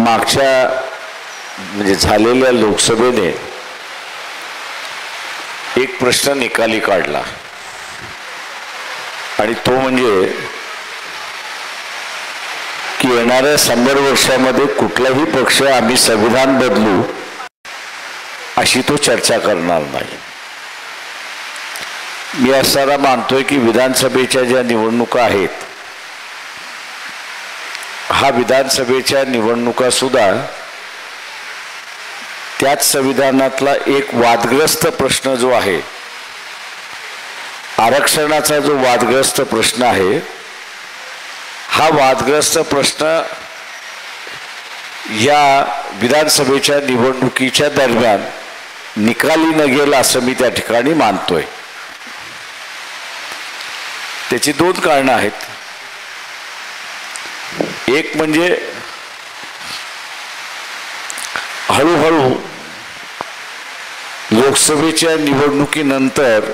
मागच्या म्हणजे झालेल्या लोकसभेने एक प्रश्न निकाली काढला आणि तो म्हणजे की येणाऱ्या 100 वर्षामध्ये कुठलाही पक्ष आम्ही संविधान बदलू अशी तो चर्चा करणार नाही। मी असताना मानतोय की विधानसभेच्या ज्या निवडणुका आहेत हा विधानसभेच्या निवडणुका सुद्धा त्याच संविधानातला एक वादग्रस्त प्रश्न जो आहे आरक्षणाचा जो वादग्रस्त प्रश्न आहे हा वादग्रस्त प्रश्न या विधानसभेच्या निवडणुकीच्या दरम्यान निकाली न गेला असं मी त्या ठिकाणी मानतोय। त्याची 2 कारणं आहेत। एक म्हणजे हळूहळू लोकसभेच्या निवडणुकीनंतर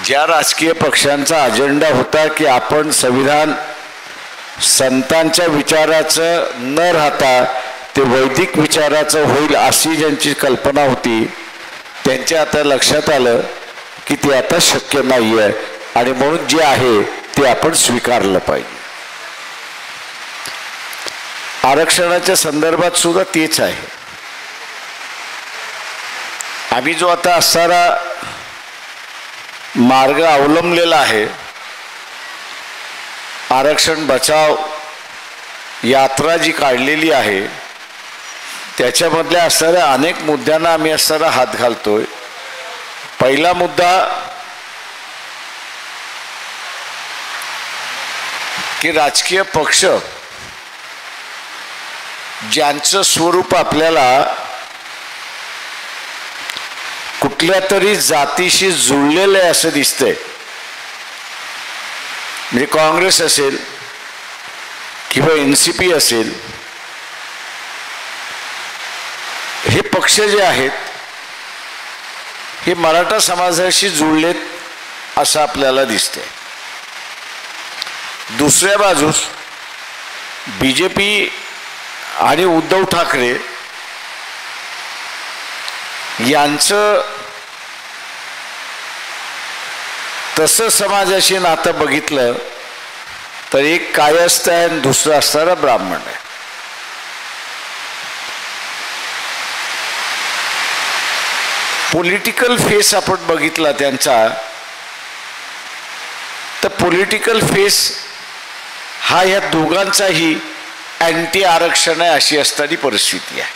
ज्या राजकीय पक्षांचा अजेंडा होता की आपण संविधान संतांच्या विचाराचं न राहता ते वैदिक विचाराचं होईल अशी ज्यांची कल्पना होती त्यांच्या आता लक्षात आलं की ते आता शक्य नाही आहे आणि म्हणून जे आहे ते आपण स्वीकारलं पाहिजे। आरक्षणाच्या संदर्भात सुद्धा तेच आहे। आम्ही जो आता असणारा मार्ग अवलंबलेला आहे आरक्षण बचाव यात्रा जी काढलेली आहे त्याच्यामधल्या असणाऱ्या अनेक मुद्द्यांना आम्ही असणारा हात घालतोय। पहिला मुद्दा की राजकीय पक्ष ज्यांचं स्वरूप आपल्याला कुठल्या तरी जातीशी जुळलेलं आहे असं दिसतंय म्हणजे काँग्रेस असेल किंवा एनसीपी असेल हे पक्ष जे आहेत हे मराठा समाजाशी जुळलेत असं आपल्याला दिसतंय। दुसऱ्या बाजूस बीजेपी आणि उद्धव ठाकरे यांचं तसं समाजाशी नातं बघितलं तर एक कायस्थ आहे आणि दुसरं असणारा ब्राह्मण आहे। पॉलिटिकल फेस आपण बघितला त्यांचा तर पॉलिटिकल फेस हा या दोघांचाही अँटी आरक्षण आहे अशी असणारी परिस्थिती आहे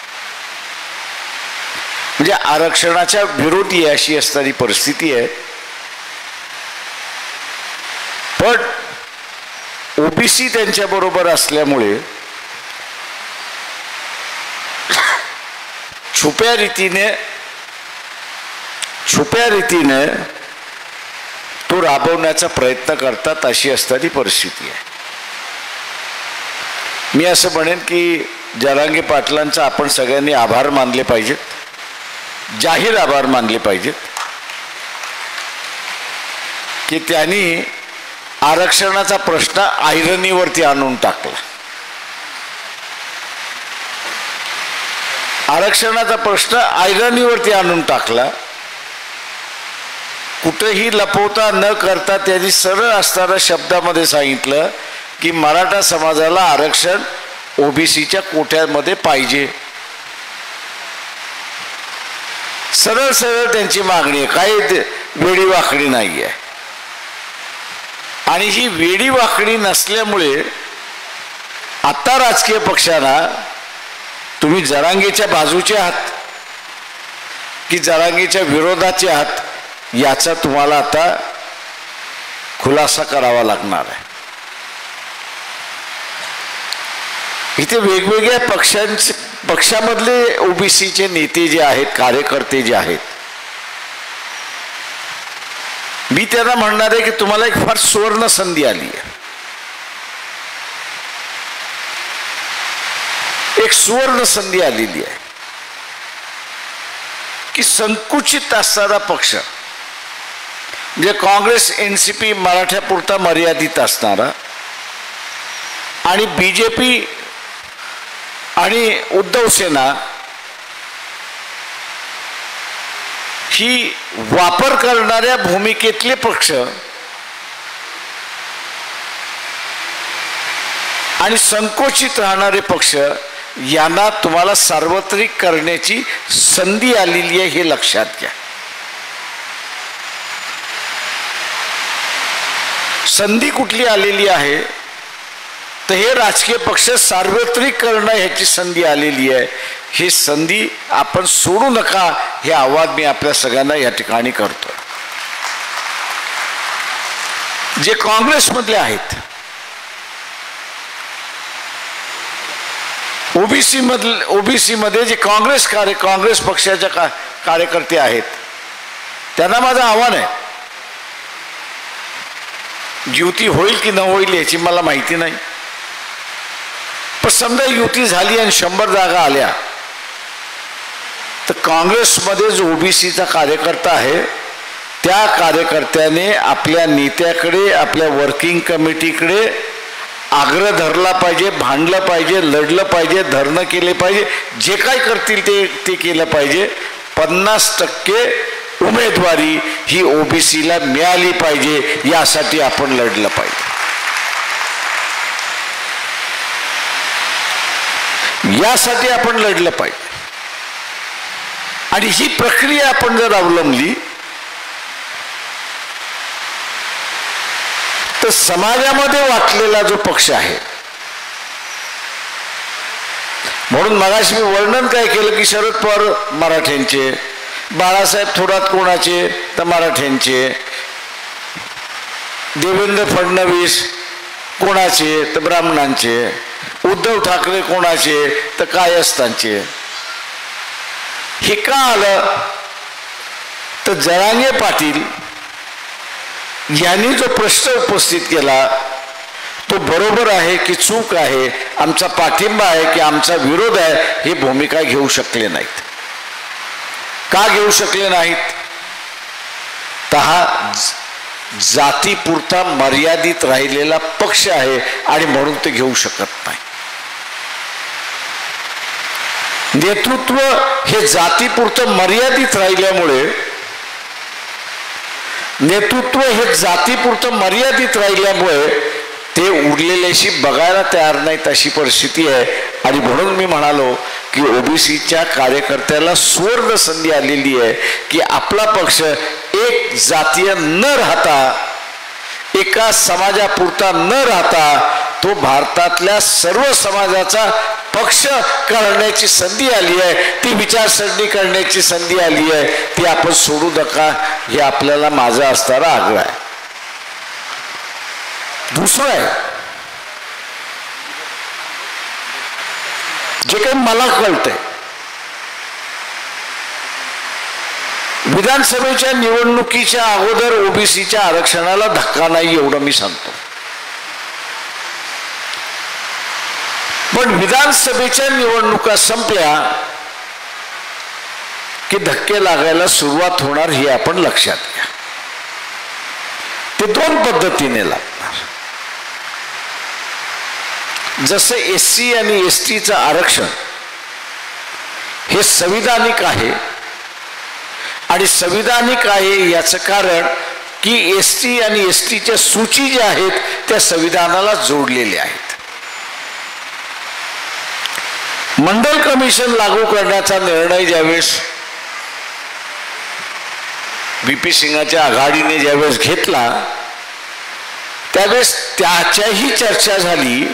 म्हणजे आरक्षणाच्या विरोधी आहे अशी असणारी परिस्थिती आहे। पण ओबीसी त्यांच्या बरोबर असल्यामुळे छुप्या रीतीने तो राबवण्याचा प्रयत्न करतात अशी असणारी परिस्थिती आहे। मी असं म्हणेन की जरांगे पाटलांचा आपण सगळ्यांनी आभार मानले पाहिजेत, जाहीर आभार मानले पाहिजेत की त्यांनी आरक्षणाचा प्रश्न आयरनीवरती आणून टाकला। आरक्षणाचा प्रश्न आयरनीवरती आणून टाकला, कुठेही लपवता न करता त्यांनी सरळ असणाऱ्या शब्दामध्ये सांगितलं की मराठा समाजाला आरक्षण ओबीसीच्या कोट्यामध्ये पाहिजे। सरळ सरळ त्यांची मागणी आहे, काही वेडीवाकडी नाही आहे आणि ही वेडीवाकडी नसल्यामुळे आता राजकीय पक्षांना तुम्ही जरांगेच्या बाजूचे आहात की जरांगेच्या विरोधाचे आहात याचा तुम्हाला आता खुलासा करावा लागणार आहे। इथे वेगवेगळ्या पक्षामधले ओबीसीचे नेते जे आहेत, कार्यकर्ते जे आहेत, मी त्यांना म्हणणार आहे की तुम्हाला एक फार सुवर्ण संधी आली आहे। एक सुवर्ण संधी आलेली आहे की संकुचित असणारा पक्ष म्हणजे काँग्रेस एनसीपी मराठ्यापुरता मर्यादित असणारा आणि बीजेपी आणि उद्धव सेना ही वापर करणाऱ्या भूमिकेतले पक्ष आणि संकोचित राहणारे पक्ष यांना तुम्हाला सार्वत्रिक करण्याची संधी आलेली आहे हे लक्षात घ्या. संधी कुठली आलेली आहे तर हे राजकीय पक्ष सार्वत्रिक करणं ह्याची संधी आलेली आहे. ही संधी आपण सोडू नका हे आवाहन मी आपल्या सगळ्यांना या ठिकाणी करतो. जे काँग्रेसमधले आहेत, ओबीसी मध्ये जे काँग्रेस पक्षाचे कार्यकर्ते आहेत त्यांना माझं आव्हान आहे. युती होईल की न होईल याची मला माहिती नाही, पण समजा युती झाली आणि 100 जागा आल्या तर काँग्रेसमध्ये जो ओबीसीचा कार्यकर्ता आहे त्या कार्यकर्त्याने आपल्या नेत्याकडे, आपल्या वर्किंग कमिटीकडे आग्रह धरला पाहिजे, भांडलं पाहिजे, लढलं पाहिजे, धरणं केले पाहिजे, जे काय करतील ते केलं पाहिजे. 50% उमेदवारी ही ओबीसीला मिळाली पाहिजे, यासाठी आपण लढलं पाहिजे. यासाठी आपण लढलं पाहिजे. आणि ही प्रक्रिया आपण जर अवलंबली तर समाजामध्ये वाटलेला जो पक्ष आहे, म्हणून मगाशी मी वर्णन काय केलं की शरद पवार मराठ्यांचे, बाळासाहेब थोरात कोणाचे तर मराठ्यांचे, देवेंद्र फडणवीस कोणाचे तर ब्राह्मणांचे, उद्धव ठाकरे कोणाचे तर कायस्थांचे. हे का आलं तर जरांगे पाटील यांनी जो प्रश्न उपस्थित केला तो बरोबर आहे की चूक आहे, आमचा पाठिंबा आहे की आमचा विरोध आहे, ही भूमिका घेऊ शकले नाहीत. का घेऊ शकले नाहीत तर हा जातीपुरता मर्यादित राहिलेला पक्ष आहे आणि म्हणून ते घेऊ शकत नाही. नेतृत्व हे जातीपुरतं मर्यादित राहिल्यामुळे ते उरलेल्याशी बघायला तयार नाहीत अशी परिस्थिती आहे. आणि म्हणून मी म्हणालो की ओबीसीच्या कार्यकर्त्याला सुवर्ण संधी आलेली आहे की आपला पक्ष एक जातीय न राहता, एका समाजापुरता न राहता तो भारतातल्या सर्व समाजाचा पक्ष करण्याची संधी आली आहे, ती विचारसरणी करण्याची संधी आली आहे, ती आपण सोडू नका हे आपल्याला माझा असणारा आग्रह आहे. दुसरं आहे जे काही मला कळतंय, विधानसभेच्या निवडणुकीच्या अगोदर ओबीसीच्या आरक्षणाला धक्का नाही एवढं मी सांगतो, पण विधानसभेच्या निवडणुका संपल्या की धक्के लागायला सुरुवात होणार हे आपण लक्षात घ्या. ते 2 पद्धतीने लागणार. जसे एससी आणि एसटीचं आरक्षण हे संविधानिक आहे आणि संविधानिक आहे याचं कारण की एसटी आणि एसटीच्या सूची ज्या आहेत त्या संविधानाला जोडलेल्या आहेत. मंडल कमिशन लागू करण्याचा निर्णय ज्यावेळेस व्हीपी सिंगाच्या आघाडीने ज्यावेळेस घेतला त्यावेळेस त्याच्याही चर्चा झाली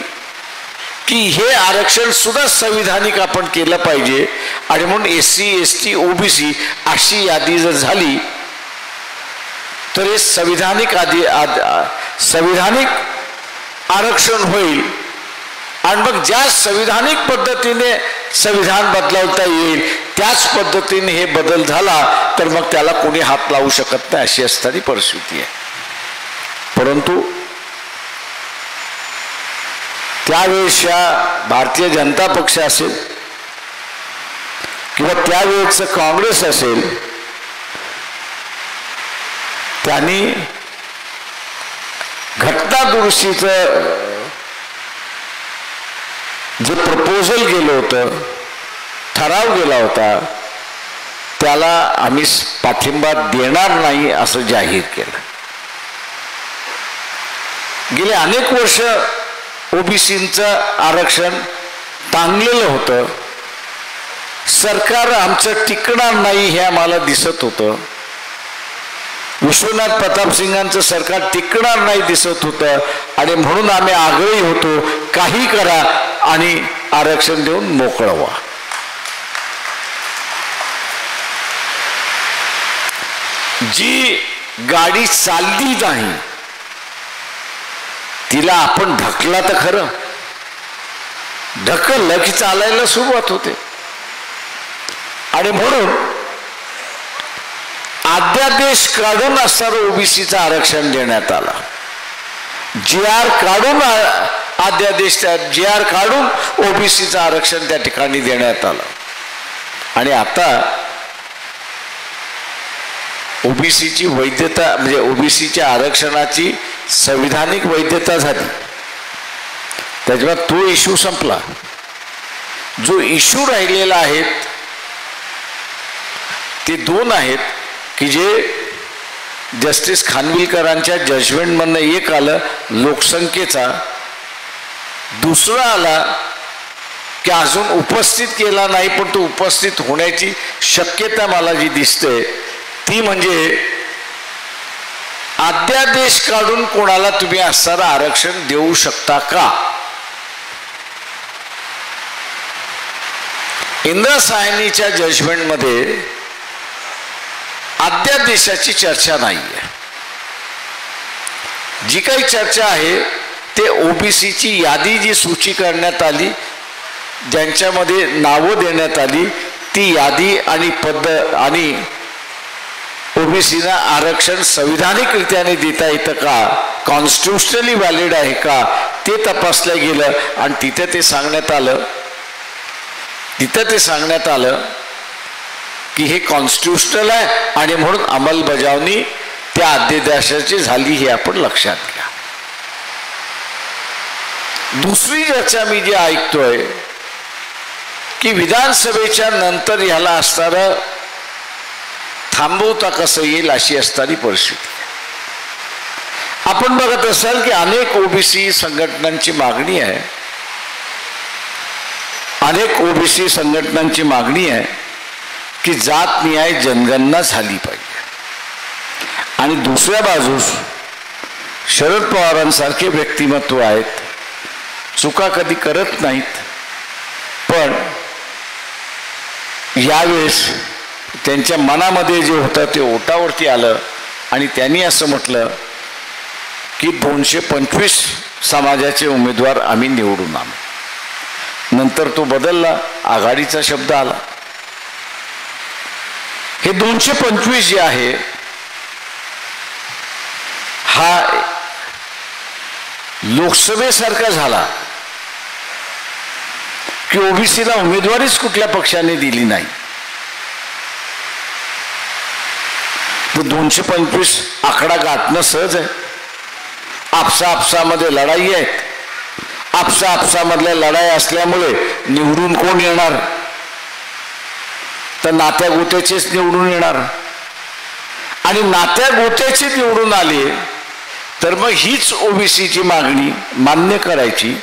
की हे आरक्षण सुद्धा संविधानिक आपण केलं पाहिजे आणि म्हणून एससी एसटी ओबीसी अशी यादी जर झाली तर हे संविधानिक आरक्षण होईल आणि मग ज्या संविधानिक पद्धतीने संविधान बदलवता येईल त्याच पद्धतीने हे बदल झाला तर मग त्याला कोणी हात लावू शकत नाही अशी असणारी परिस्थिती आहे. परंतु त्यावेळेसच्या भारतीय जनता पक्ष असेल किंवा त्यावेळेचं काँग्रेस असेल त्यांनी घटना दुरुस्तीचं जे प्रपोजल गेलं होतं, ठराव गेला होता, त्याला आम्ही पाठिंबा देणार नाही असं जाहीर केलं. गेले अनेक वर्ष ओबीसींचं आरक्षण टांगलेलं होतं. सरकार आमचं टिकणार नाही हे आम्हाला दिसत होतं. विश्वनाथ प्रताप सिंगांचं सरकार टिकणार नाही दिसत होतं आणि म्हणून आम्ही आग्रही होतो, काही करा आणि आरक्षण देऊन मोकळं व्हा. जी गाडी चालली नाही तिला आपण ढकला तर खरं, ढकललं की चालायला सुरुवात होते. आणि म्हणून अध्यादेश काढून असणारं ओबीसीचं आरक्षण देण्यात आला. GR काढून अध्यादेश, GR काढून ओबीसीचं आरक्षण त्या ठिकाणी देण्यात आलं. आणि आता ओबीसीची वैधता म्हणजे ओबीसीच्या आरक्षणाची संविधानिक वैधता झाली. त्याच्यामुळे तो इश्यू संपला. जो इश्यू राहिलेला आहेत ते दोन आहेत की जे जस्टिस खानविलकरांच्या जजमेंटमधनं एक आलं लोकसंख्येचा, दुसरा आला की अजून उपस्थित केला नाही पण तो उपस्थित होण्याची शक्यता मला जी दिसते ती म्हणजे अध्यादेश काढून कोणाला तुम्ही असणारं आरक्षण देऊ शकता का. इंदिरा सायनीच्या जजमेंटमध्ये अध्यादेशाची चर्चा नाही आहे. जी काही चर्चा आहे ते ओबीसीची यादी जी सूची करण्यात आली, ज्यांच्यामध्ये नावं देण्यात आली, ती यादी आणि पद्धत आणि ओबीसीना आरक्षण संविधानिकरित्याने देता येतं का, कॉन्स्टिट्युशनली व्हॅलिड आहे का ते तपासलं गेलं. आणि तिथे ते सांगण्यात आलं की हे कॉन्स्टिट्युशनल आहे आणि म्हणून अंमलबजावणी त्या अध्यादेशाची झाली हे आपण लक्षात घ्या. दुसरी चर्चा मी जी ऐकतोय की विधानसभेच्या नंतर ह्याला असणारं थांबवता कसं येईल अशी असणारी परिस्थिती. आपण बघत असाल की अनेक ओबीसी संघटनांची मागणी आहे, की जात न्याय जनगणना झाली पाहिजे. आणि दुसऱ्या बाजूस शरद पवारांसारखे व्यक्तिमत्व आहेत, चुका कधी करत नाहीत, पण यावेळेस त्यांच्या मनामध्ये जे होतं ते ओटावरती आलं आणि त्यांनी असं म्हटलं की 225 समाजाचे उमेदवार आम्ही निवडून आणू. नंतर तो बदलला, आघाडीचा शब्द आला. हे 225 जे आहे हा लोकसभेसारखा झाला की ओबीसीला उमेदवारीच कुठल्या पक्षाने दिली नाही. 225 आकडा गाठणं सहज आहे. आपसामध्ये लढाई आहेत. आपसामधल्या लढाई असल्यामुळे निवडून कोण येणार, तर नात्या गोत्याचेच निवडून येणार. आणि नात्या गोत्याचे निवडून आले तर मग हीच ओबीसीची मागणी मान्य करायची,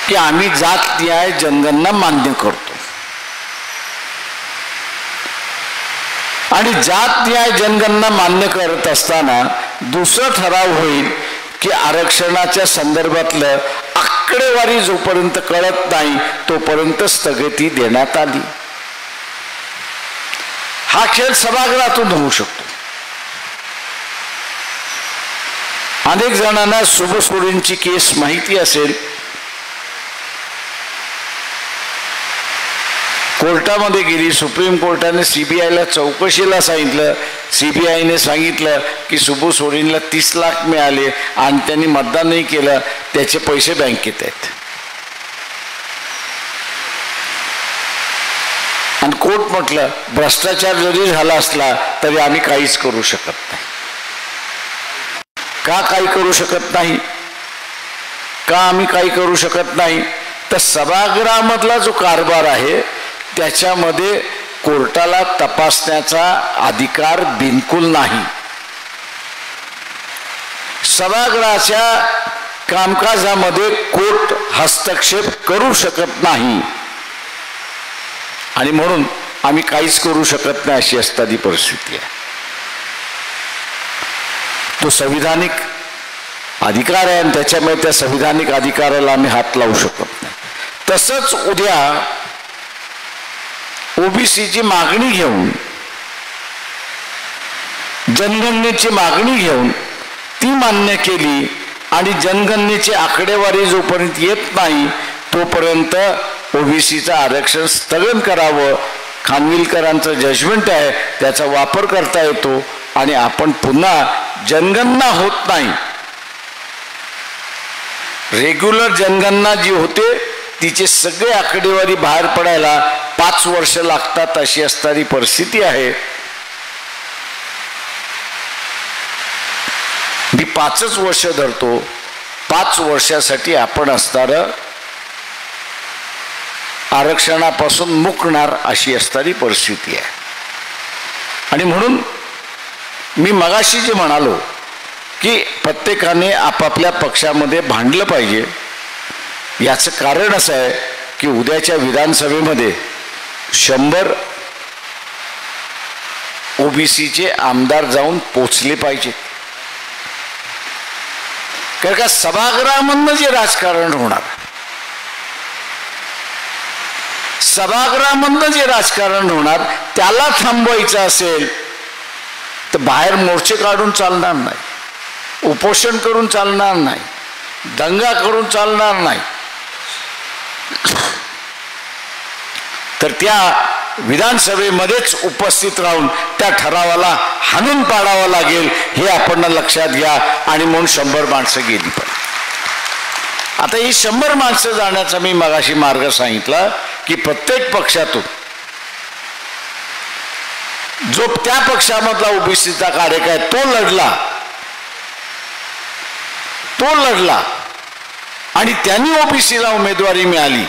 की आम्ही जात न्याय जनगणना मान्य करतो. आणि जात न्याय जनगणना मान्य करत असताना दुसरा ठराव होईल की आरक्षणाच्या संदर्भातलं आकडेवारी जोपर्यंत कळत नाही तोपर्यंत स्थगिती देण्यात आली. हा खेळ सभागृहातून होऊ शकतो. अनेक जणांना सुबसोडींची केस माहिती असेल. कोर्टामध्ये गेली, सुप्रीम कोर्टाने सीबीआयला चौकशीला सांगितलं. सीबीआयने सांगितलं की सुबू सोडींला 30 लाख मिळाले आणि त्यांनी मतदान नाही केलं, त्याचे पैसे बँकेत आहेत. आणि कोर्ट म्हटलं, भ्रष्टाचार जरी झाला असला तरी आम्ही काहीच करू शकत नाही. का काही करू शकत नाही? का आम्ही काही करू शकत नाही? तर सभागृहामधला जो कारभार आहे त्याच्यामध्ये कोर्टाला तपासण्याचा अधिकार बिलकुल नाही. सभागृहाच्या कामकाजामध्ये कोर्ट हस्तक्षेप करू शकत नाही आणि म्हणून आम्ही काहीच करू शकत नाही अशी असणारी परिस्थिती आहे. तो संविधानिक अधिकार आहे आणि त्याच्यामुळे त्या संविधानिक अधिकाराला आम्ही हात लावू शकत नाही. तसंच उद्या ओबीसीची मागणी घेऊन, जनगणनेची मागणी घेऊन ती मान्य केली आणि जनगणनेची आकडेवारी जोपर्यंत येत नाही तोपर्यंत ओबीसीचं आरक्षण स्थगन करावं. खानविलकरांचं जजमेंट आहे, त्याचा वापर करता येतो आणि आपण पुन्हा जनगणना होत नाही, रेग्युलर जनगणना जी होते तिचे सगळे आकडेवारी बाहेर पडायला 5 वर्ष लागतात अशी असणारी परिस्थिती आहे. मी 5च वर्ष धरतो. 5 वर्षासाठी आपण असणारं आरक्षणापासून मुकणार अशी असणारी परिस्थिती आहे. आणि म्हणून मी मगाशी जे म्हणालो की प्रत्येकाने आपापल्या पक्षामध्ये भांडलं पाहिजे, याचं कारण असं आहे की उद्याच्या विधानसभेमध्ये 100 ओबीसीचे आमदार जाऊन पोचले पाहिजेत. कारण का सभागृहामधनं जे राजकारण होणार, सभागृहामधनं जे राजकारण होणार त्याला थांबवायचं असेल तर बाहेर मोर्चे काढून चालणार नाही, उपोषण करून चालणार नाही, दंगा करून चालणार नाही. तर त्या विधानसभेमध्येच उपस्थित राहून त्या ठरावाला हाणून पाडावं लागेल हे आपण लक्षात घ्या. आणि म्हणून 100 माणसं गेली पाहिजे. आता ही 100 माणसं जाण्याचा मी मगाशी मार्ग सांगितला की प्रत्येक पक्षातून जो त्या पक्षामधला ओबीसीचा कार्यकर्ता तो लढला आणि त्यांनी ओबीसीला उमेदवारी मिळाली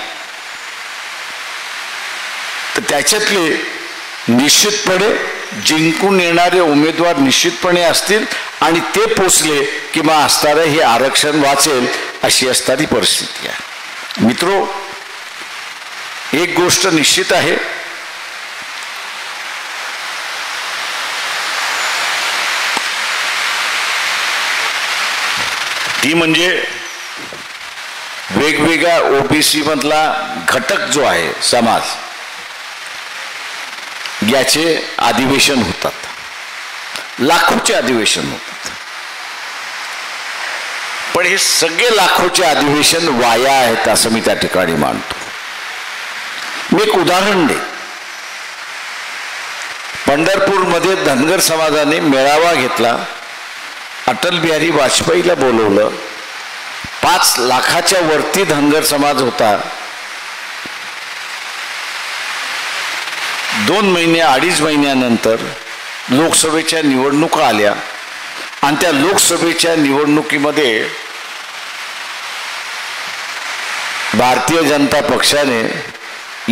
तर त्याच्यातले निश्चितपणे जिंकून येणारे उमेदवार निश्चितपणे असतील आणि ते पोचले की मग असणारं हे आरक्षण वाचेल अशी असणारी परिस्थिती आहे. मित्रो, एक गोष्ट निश्चित आहे, ती म्हणजे वेगवेगळ्या ओबीसी मधला घटक जो आहे समाज, याचे अधिवेशन होतात, लाखोचे अधिवेशन होतात. पण हे सगळे लाखोचे अधिवेशन वाया आहेत असं मी त्या ठिकाणी मानतो. मी एक उदाहरण दे. पंढरपूरमध्ये धनगर समाजाने मेळावा घेतला, अटल बिहारी वाजपेयीला बोलवलं, 5 लाखाच्या वरती धनगर समाज होता. 2 महिने 2.5 महिन्यानंतर लोकसभेच्या निवडणुका आल्या आणि त्या लोकसभेच्या निवडणुकीमध्ये भारतीय जनता पक्षाने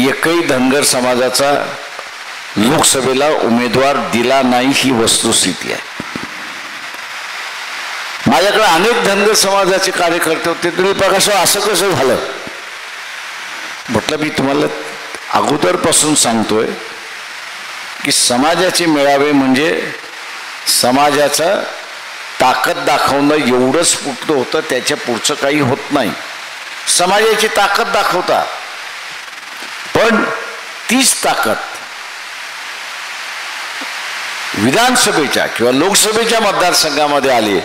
एकही धनगर समाजाचा लोकसभेला उमेदवार दिला नाही ही वस्तुस्थिती आहे. माझ्याकडे अनेक धनगर समाजाचे कार्यकर्ते होते. तुम्ही बघा असं कसं झालं? म्हटलं मी तुम्हाला अगोदरपासून सांगतोय की समाजाचे मेळावे म्हणजे समाजाचा ताकद दाखवणं एवढंच पुरतं होतं, त्याच्या पुढचं काही होत नाही. समाजाची ताकद दाखवता, पण तीच ताकद विधानसभेच्या किंवा लोकसभेच्या मतदारसंघामध्ये आली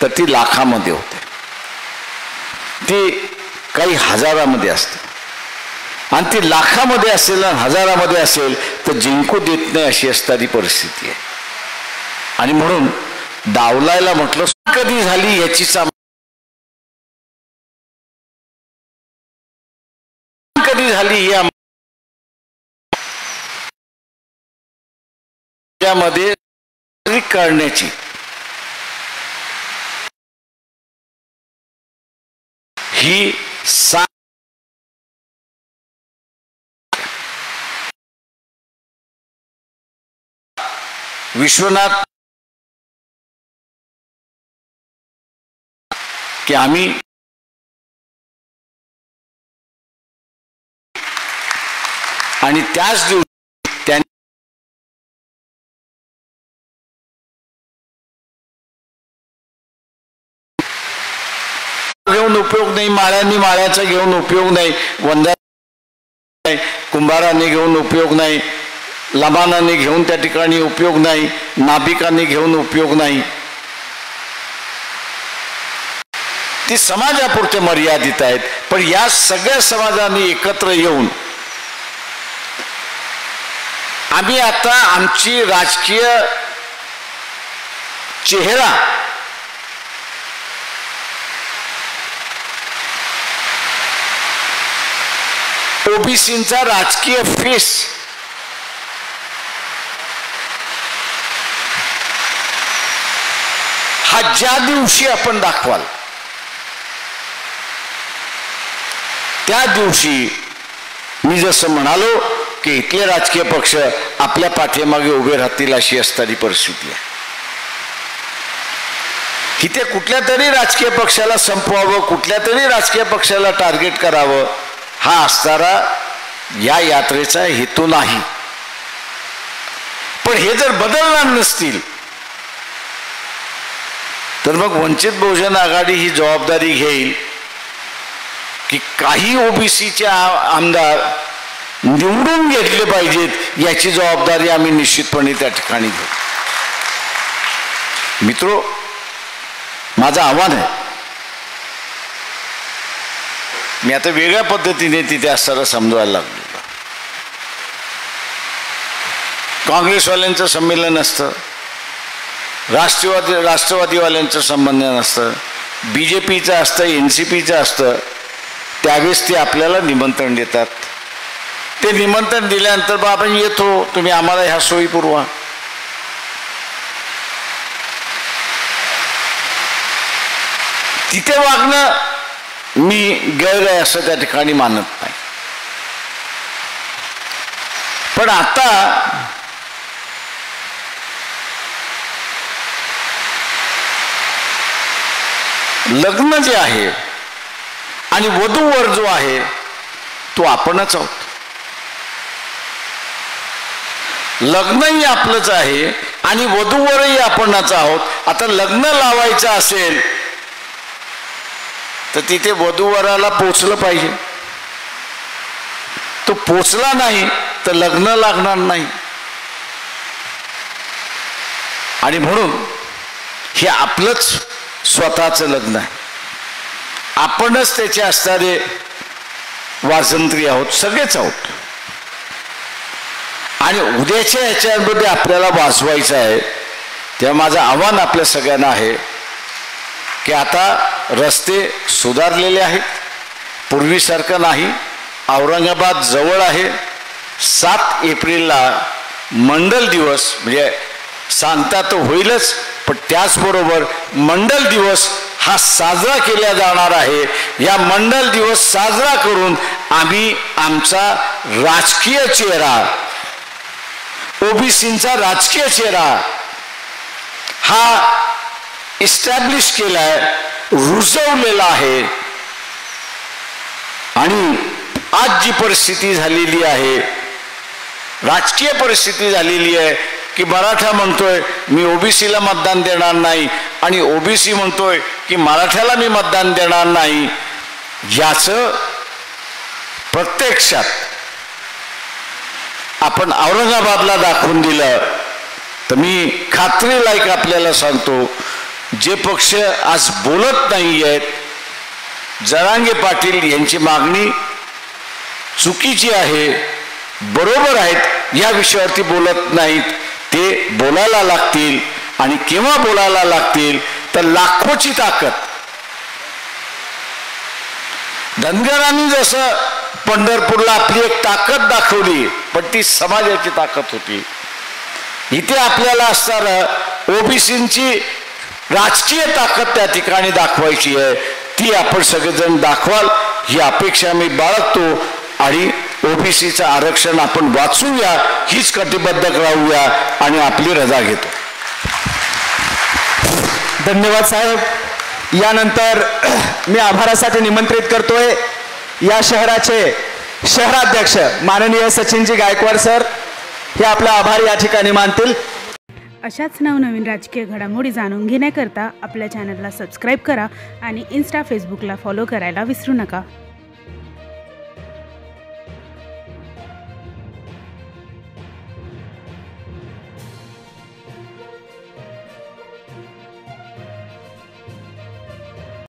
तर ती लाखामध्ये होते, ती काही हजारामध्ये असते. आणि ती लाखामध्ये असेल आणि हजारामध्ये असेल तर जिंकू देत नाही अशी असणारी परिस्थिती आहे. आणि म्हणून डावलायला म्हटलं कधी झाली याची कधी झाली ही त्यामध्ये करण्याची ही विश्वनाथ की आम्ही आणि त्याच दिवशी त्यांनी घेऊन उपयोग नाही, माळ्यांनी माळ्याचा घेऊन उपयोग नाही, वंदा कुंभाराने घेऊन उपयोग नाही, लबानाने घेऊन त्या ठिकाणी उपयोग नाही, नाभिकाने घेऊन उपयोग नाही. ती समाजापुरते मर्यादित आहेत. पण या सगळ्या समाजाने एकत्र येऊन आम्ही आता आमची राजकीय चेहरा ओबीसींचा राजकीय फेस हा ज्या दिवशी आपण दाखवाल त्या दिवशी मी जसं म्हणालो की इथले राजकीय पक्ष आपल्या पाठीमागे उभे राहतील अशी असणारी परिस्थिती आहे. इथे कुठल्या तरी राजकीय पक्षाला संपवावं, कुठल्या तरी राजकीय पक्षाला टार्गेट करावं हा असणारा या यात्रेचा हेतू नाही. पण हे जर बदलणार नसतील तर मग वंचित बहुजन आघाडी ही जबाबदारी घेईल की काही ओबीसीचे आमदार निवडून घेतले पाहिजेत याची जबाबदारी आम्ही निश्चितपणे त्या ठिकाणी घेऊ. मित्रो, माझं आव्हान आहे, मी आता वेगळ्या पद्धतीने तिथे असताना समजवायला लागलो. काँग्रेसवाल्यांचं संमेलन असतं, राष्ट्रवादीवाल्यांचं संबंध नसतं, बीजेपीचं असतं, एनसीपीचं असतं. त्यावेळेस ते आपल्याला निमंत्रण देतात. ते निमंत्रण दिल्यानंतर बा आपण येतो, तुम्ही आम्हाला ह्या सोयी पुरवा. तिथे वागणं मी गैर आहे असं त्या ठिकाणी मानत नाही. पण आता लग्न जे आहे आणि वधूवर जो आहे तो आपणच आहोत. लग्नही आपलंच आहे आणि वधूवरही आपणच आहोत. आता लग्न लावायचं असेल तर तिथे वधूवराला पोचलं पाहिजे. तो पोचला नाही तर लग्न लागणार नाही. आणि म्हणून हे आपलंच स्वतःचं लग्न आहे. आपणच त्याचे असणारे वाजंत्री आहोत, सगळेच आहोत. आणि उद्याच्या ह्याच्यामध्ये आपल्याला वाजवायचं आहे. तेव्हा माझं आव्हान आपल्या सगळ्यांना आहे की आता रस्ते सुधारलेले आहेत, पूर्वीसारखं नाही. औरंगाबाद जवळ आहे. 7 एप्रिलला मंडल दिवस, म्हणजे सांगता तर होईलच, पण त्याचबरोबर मंडल दिवस हा साजरा केला जाणार आहे. या मंडल दिवस साजरा करून आम्ही आमचा राजकीय चेहरा, ओबीसींचा राजकीय चेहरा हा इस्टॅब्लिश केलाय, रुजवलेला आहे. आणि आज जी परिस्थिती झालेली आहे, राजकीय परिस्थिती झालेली आहे की मराठा म्हणतोय मी ओबीसीला मतदान देणार नाही आणि ओबीसी म्हणतोय की मराठ्याला मी मतदान देणार नाही. याचं प्रत्यक्षात आपण औरंगाबादला दाखवून दिलं तर मी खात्रीलायक आपल्याला सांगतो, जे पक्ष आज बोलत नाही आहेत, जरांगे पाटील यांची मागणी चुकीची आहे, बरोबर आहेत, या विषयावरती बोलत नाहीत. ते बोलायला लागतील. आणि केव्हा बोलायला लागतील तर लाखोची ताकद. धनगरांनी जसं पंढरपूरला आपली एक ताकद दाखवली, पण ती समाजाची ताकद होती. इथे आपल्याला असणारं ओबीसींची राजकीय ताकद त्या ठिकाणी दाखवायची आहे, ती आपण सगळेजण दाखवाल ही अपेक्षा मी बाळगतो आणि ओबीसीचं आरक्षण आपण वाचूया, हीच कटिबद्ध राहूया आणि आपली रजा घेतो. धन्यवाद साहेब. यानंतर मी आभारासाठी निमंत्रित करतोय या शहराचे शहराध्यक्ष माननीय सचिनजी गायकवाड सर, हे आपला आभार या ठिकाणी मानतील. अशाच नवनवीन राजकीय घडामोडी जाणून घेण्याकरता आपल्या चॅनलला सबस्क्राईब करा आणि इन्स्टा फेसबुकला फॉलो करायला विसरू नका.